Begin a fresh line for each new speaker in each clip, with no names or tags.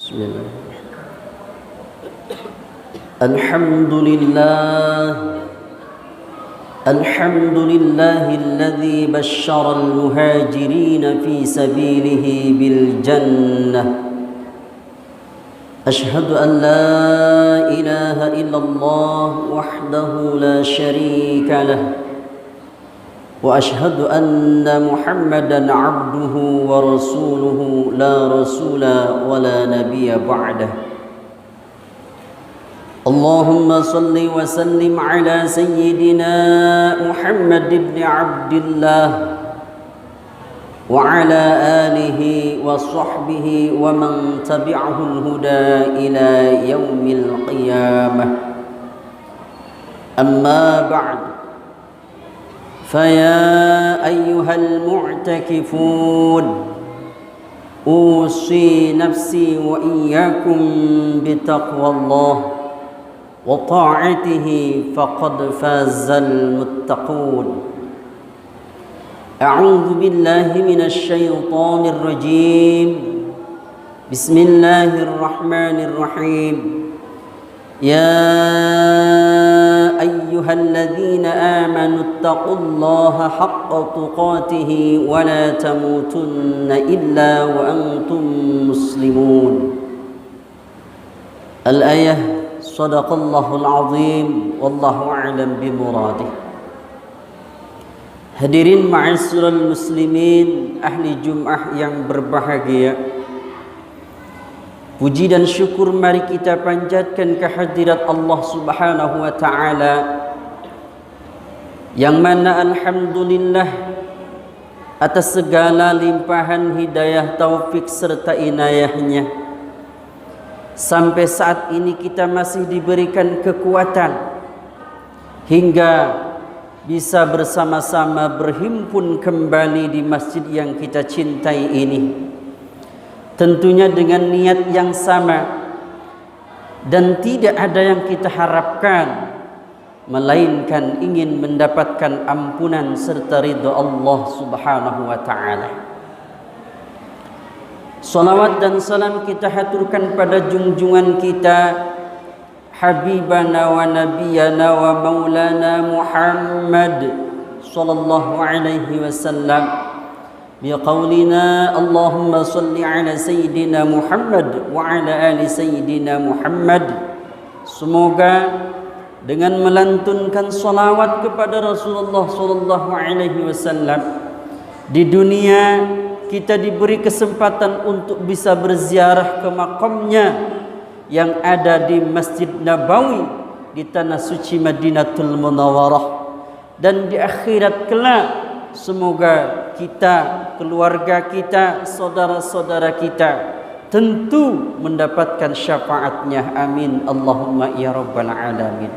Bismillah. Alhamdulillah. Alhamdulillahilladzi basyara al-muhajirin fi sabilihi bil jannah. Ashhadu an la ilaha illallah wahdahu la syarika lah. وأشهد أن محمدًا عبده ورسوله لا رسول ولا نبي بعده اللهم صل وسلم على سيدنا محمد بن عبد الله وعلى آله وصحبه ومن تبعه الهدى إلى يوم القيامة أما بعد فيا أيها المعتكفون أوصي نفسي وإياكم بتقوى الله وطاعته فقد فاز المتقون أعوذ بالله من الشيطان الرجيم بسم الله الرحمن الرحيم يا أيها الذين آمنوا اتقوا الله حق تقاته ولا تموتن إلا وأنتم مسلمون الآية صدق الله العظيم والله أعلم بمراده. Hadirin ma'asyiral muslimin, ahli Jum'ah yang berbahagia, puji dan syukur mari kita panjatkan kehadirat Allah Subhanahu wa taala, yang mana alhamdulillah atas segala limpahan hidayah, taufik serta inayahnya, sampai saat ini kita masih diberikan kekuatan hingga bisa bersama-sama berhimpun kembali di masjid yang kita cintai ini, tentunya dengan niat yang sama, dan tidak ada yang kita harapkan melainkan ingin mendapatkan ampunan serta ridha Allah Subhanahu wa taala. Salawat dan salam kita haturkan pada junjungan kita, habibana wa nabiyana wa maulana Muhammad sallallahu alaihi wasallam, biqaulina Allahumma salli ala sayyidina Muhammad wa ala ali sayyidina Muhammad. Semoga dengan melantunkan salawat kepada Rasulullah sallallahu alaihi wasallam, di dunia kita diberi kesempatan untuk bisa berziarah ke makamnya yang ada di Masjid Nabawi di tanah suci Madinatul Munawwarah, dan di akhirat kelak semoga kita, keluarga kita, saudara-saudara kita tentu mendapatkan syafaatnya. Amin Allahumma ya rabbal alamin.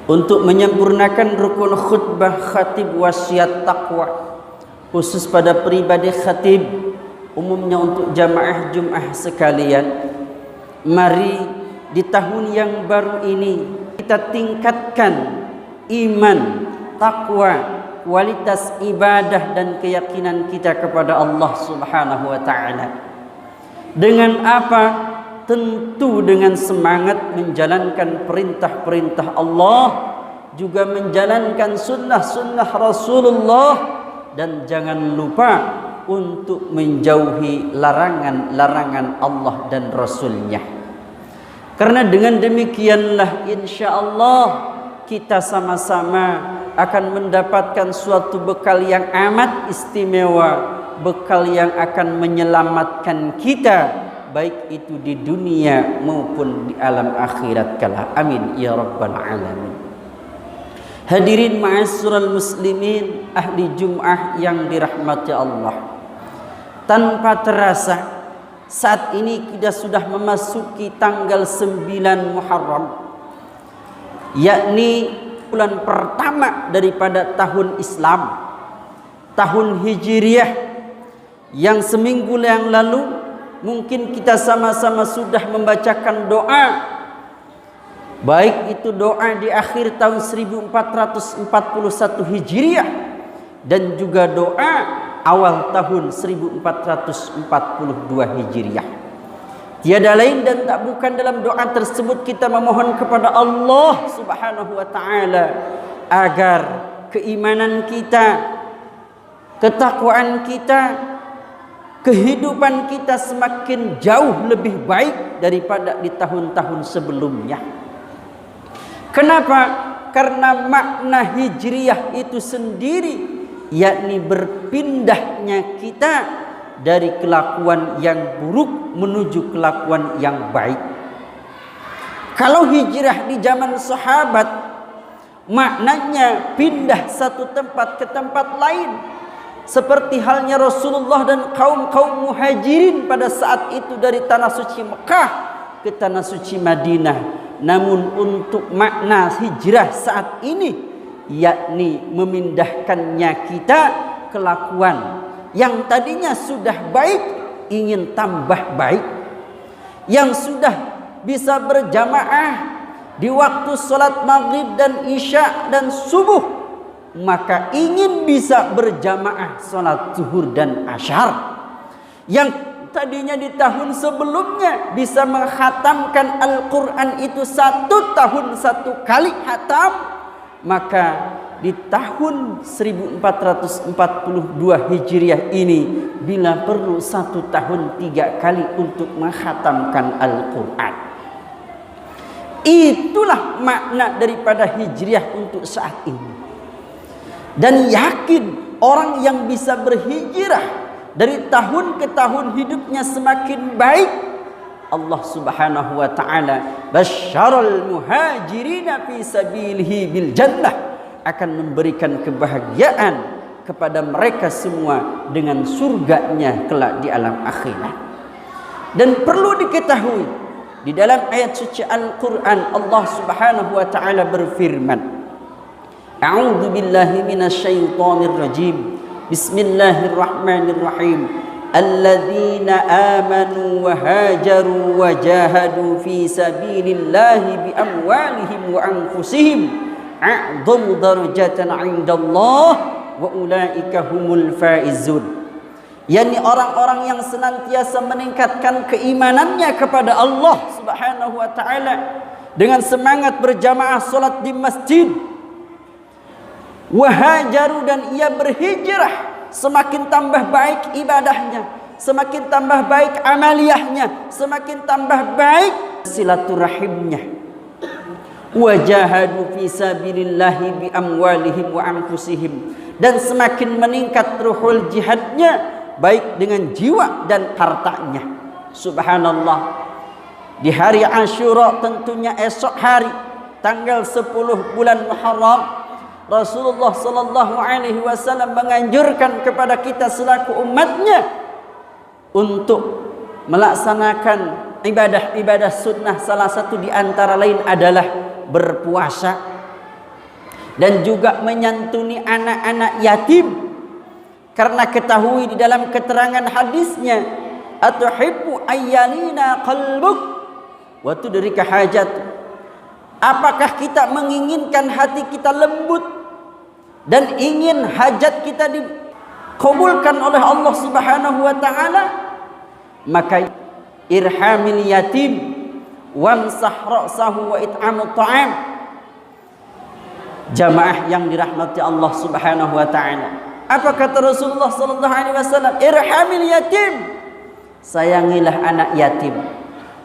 Untuk menyempurnakan rukun khutbah khatib wasiat taqwa khusus pada pribadi khatib, umumnya untuk jamaah Jum'ah sekalian, mari di tahun yang baru ini kita tingkatkan iman, takwa, kualitas ibadah dan keyakinan kita kepada Allah Subhanahu wa taala. Dengan apa? Tentu dengan semangat menjalankan perintah-perintah Allah, juga menjalankan sunnah-sunnah Rasulullah, dan jangan lupa untuk menjauhi larangan-larangan Allah dan Rasulnya. Karena dengan demikianlah insya Allah kita sama-sama akan mendapatkan suatu bekal yang amat istimewa, bekal yang akan menyelamatkan kita, baik itu di dunia maupun di alam akhirat kala. Amin ya rabbal alamin. Hadirin ma'asyiral muslimin, ahli Jum'ah yang dirahmati Allah, tanpa terasa saat ini kita sudah memasuki tanggal 9 Muharram, yakni bulan pertama daripada tahun Islam, tahun Hijriah, yang seminggu yang lalu mungkin kita sama-sama sudah membacakan doa, baik itu doa di akhir tahun 1441 Hijriah dan juga doa awal tahun 1442 Hijriah. Tiada lain dan tak bukan dalam doa tersebut kita memohon kepada Allah Subhanahu wa taala agar keimanan kita, ketakwaan kita, kehidupan kita semakin jauh lebih baik daripada di tahun-tahun sebelumnya. Kenapa? Karena makna hijriyah itu sendiri, yakni berpindahnya kita dari kelakuan yang buruk menuju kelakuan yang baik. Kalau hijrah di zaman sahabat, maknanya pindah satu tempat ke tempat lain, seperti halnya Rasulullah dan kaum muhajirin pada saat itu dari tanah suci Mekah ke tanah suci Madinah. Namun untuk makna hijrah saat ini, yakni memindahkannya kita kelakuan yang tadinya sudah baik ingin tambah baik, yang sudah bisa berjamaah di waktu salat maghrib dan isya dan subuh, maka ingin bisa berjamaah salat zuhur dan asyar. Yang tadinya di tahun sebelumnya bisa menghatamkan Al-Quran itu 1 tahun 1 kali hatam, maka di tahun 1442 Hijriah ini bila perlu 1 tahun 3 kali untuk menghatamkan Al-Quran. Itulah makna daripada hijriah untuk saat ini. Dan yakin orang yang bisa berhijrah dari tahun ke tahun hidupnya semakin baik, Allah Subhanahu wa taala basyarul muhajirina fi sabilihi bil jannah, akan memberikan kebahagiaan kepada mereka semua dengan surganya kelak di alam akhirat. Dan perlu diketahui, di dalam ayat suci Al-Quran Allah Subhanahu wa taala berfirman, A'udzu billahi minasyaitonir rajim. Bismillahirrahmanirrahim. Alladzina amanu wa hajaru wa jahadu fi sabilillahi bi amwalihim wa anfusihim a'dhamu darajatan 'indallah wa ulaika humul faizun. yakni orang-orang yang senantiasa meningkatkan keimanannya kepada Allah Subhanahu wa taala dengan semangat berjamaah salat di masjid, wahajaru, dan ia berhijrah, semakin tambah baik ibadahnya, semakin tambah baik amaliyahnya, semakin tambah baik silaturahimnya. Wajahadu fi sabilillahi bi amwalihim wa anfusihim, dan semakin meningkat ruhul jihadnya, baik dengan jiwa dan hartanya. Subhanallah, di hari Asyura, tentunya esok hari tanggal 10 bulan Muharram, Rasulullah sallallahu alaihi wasallam menganjurkan kepada kita selaku umatnya untuk melaksanakan ibadah-ibadah sunnah. Salah satu di antara lain adalah berpuasa dan juga menyantuni anak-anak yatim. Karena ketahui di dalam keterangan hadisnya, atuhibbu ayyalina qalbuk wa tudrika hajat. Apakah kita menginginkan hati kita lembut dan ingin hajat kita dikabulkan oleh Allah Subhanahu wa taala? Maka irhamil yatim wamsah ra'sahu wa it'amut ta'am. Jamaah yang dirahmati Allah Subhanahu wa taala, apa kata Rasulullah sallallahu alaihi wasallam? Irhamil yatim, sayangilah anak yatim.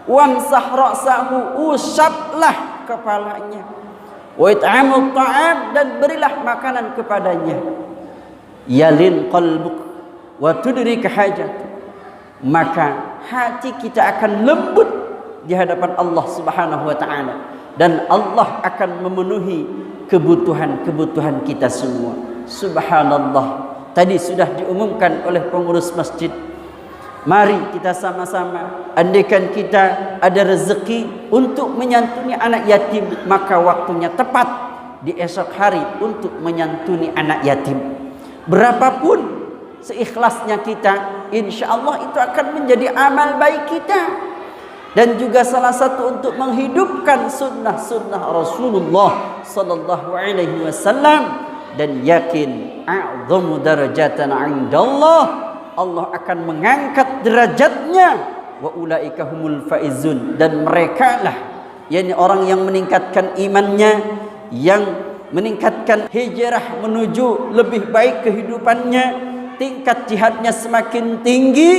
Wamsah ra'sahu, usaplah kepalanya. Wa it'amut ta'am, dan berilah makanan kepadanya. Yalin qalbuk wa tudrika hajat, maka hati kita akan lembut di hadapan Allah Subhanahu wa taala, dan Allah akan memenuhi kebutuhan-kebutuhan kita semua. Subhanallah, tadi sudah diumumkan oleh pengurus masjid. Mari kita sama-sama, andaikan kita ada rezeki untuk menyantuni anak yatim, maka waktunya tepat di esok hari untuk menyantuni anak yatim. Berapapun seikhlasnya kita, insya Allah itu akan menjadi amal baik kita. Dan juga salah satu untuk menghidupkan sunnah-sunnah Rasulullah sallallahu alaihi wasallam. Dan yakin a'dhamu darajatan 'indallah, Allah akan mengangkat derajatnya wa ulaika humul faizun, dan merekalah yakni orang yang meningkatkan imannya, yang meningkatkan hijrah menuju lebih baik kehidupannya, tingkat jihadnya semakin tinggi,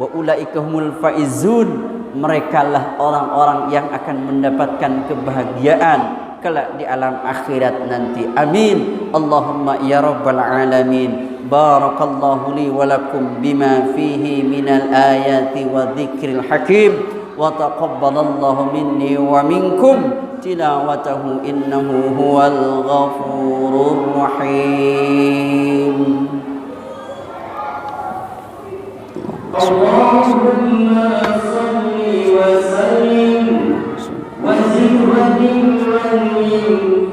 wa ulaika humul faizun, merekalah orang-orang yang akan mendapatkan kebahagiaan kelak di alam akhirat nanti. Amin. Allahumma ya rabbal alamin. Barakallahu li wa lakum bima fihi minal ayati wa dzikril hakim, wa taqabbalallahu minni wa minkum tilawatahu innahu huwal ghafurur rahim. Allahumma salli wa sallim wa zid wa dim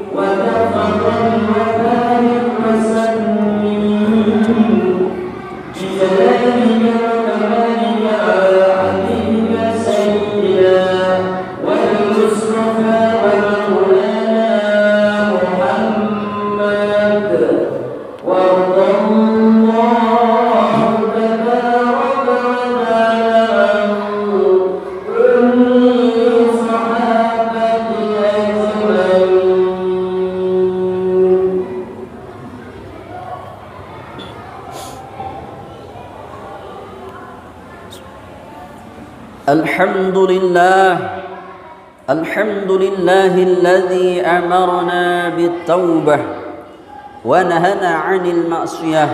wa taqabbal wa barik wa sallim bi jalalika wa kamalika ala habibika sayyidina wal mustafa wa maulana Muhammad wa الحمد لله الذي أمرنا بالتوبة ونهنا عن المعصية.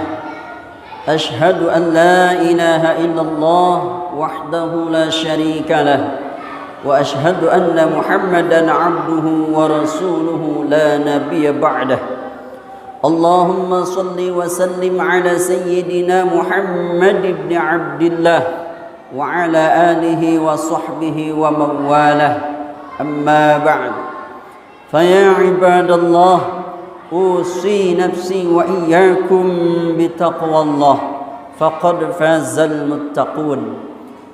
أشهد أن لا إله إلا الله وحده لا شريك له، وأشهد أن محمدا عبده ورسوله لا نبي بعده. اللهم صل وسلم على سيدنا محمد بن عبد الله وعلى آله وصحبه ومن والاه. أما بعد، فيا عباد الله، أوصي نفسي وإياكم بتقوى الله، فقد فاز المتقون.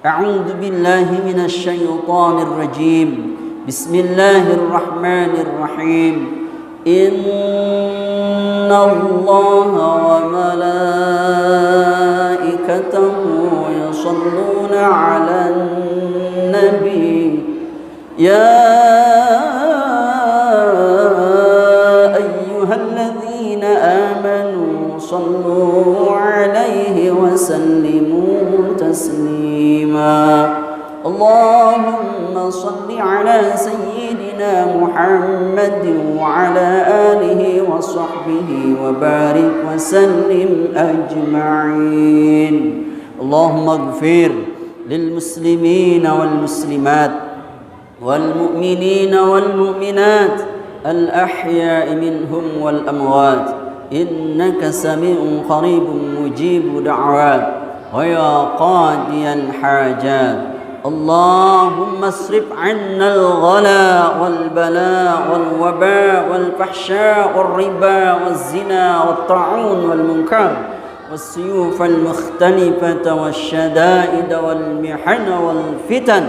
أعوذ بالله من الشيطان الرجيم. بسم الله الرحمن الرحيم. إن الله وملائكته يصلون على النبي يا أيها الذين آمنوا صلوا عليه وسلموا تسليما. اللهم صل على سيدنا محمد وعلى آله وصحبه وبارك وسلم أجمعين. اللهم اغفر للمسلمين والمسلمات والمؤمنين والمؤمنات الأحياء منهم والأموات، إنك سميع قريب مجيب دعوات ويا قاضي الحاجات. اللهم اصرف عنا الغلاء والبلاء والوباء والفحشاء والربا والزنا والطاعون والمنكر والسيوف المختلفة والشدائد والمحن والفتن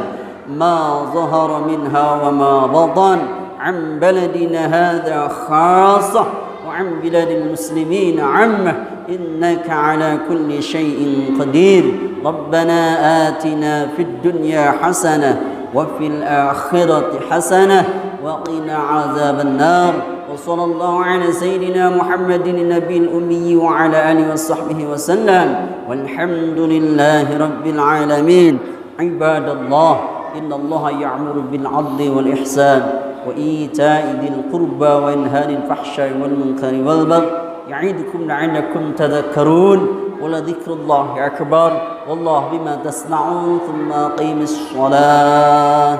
ما ظهر منها وما بطن، عن بلدنا هذا خاصة وعن بلاد المسلمين عامة، إنك على كل شيء قدير. ربنا آتنا في الدنيا حسنة وفي الآخرة حسنة وقنا عذاب النار. وصلى الله على سيدنا محمد النبي الأمي وعلى آله وصحبه وسلم، والحمد لله رب العالمين. عباد الله، إن الله يأمر بالعدل والإحسان وإيتاء ذي القربى وينهى عن الفحشاء والمنكر والبغي يعظكم لعلكم تذكرون. ولذكر الله أكبر والله بما تصنعون. ثم أقيموا الصلاة.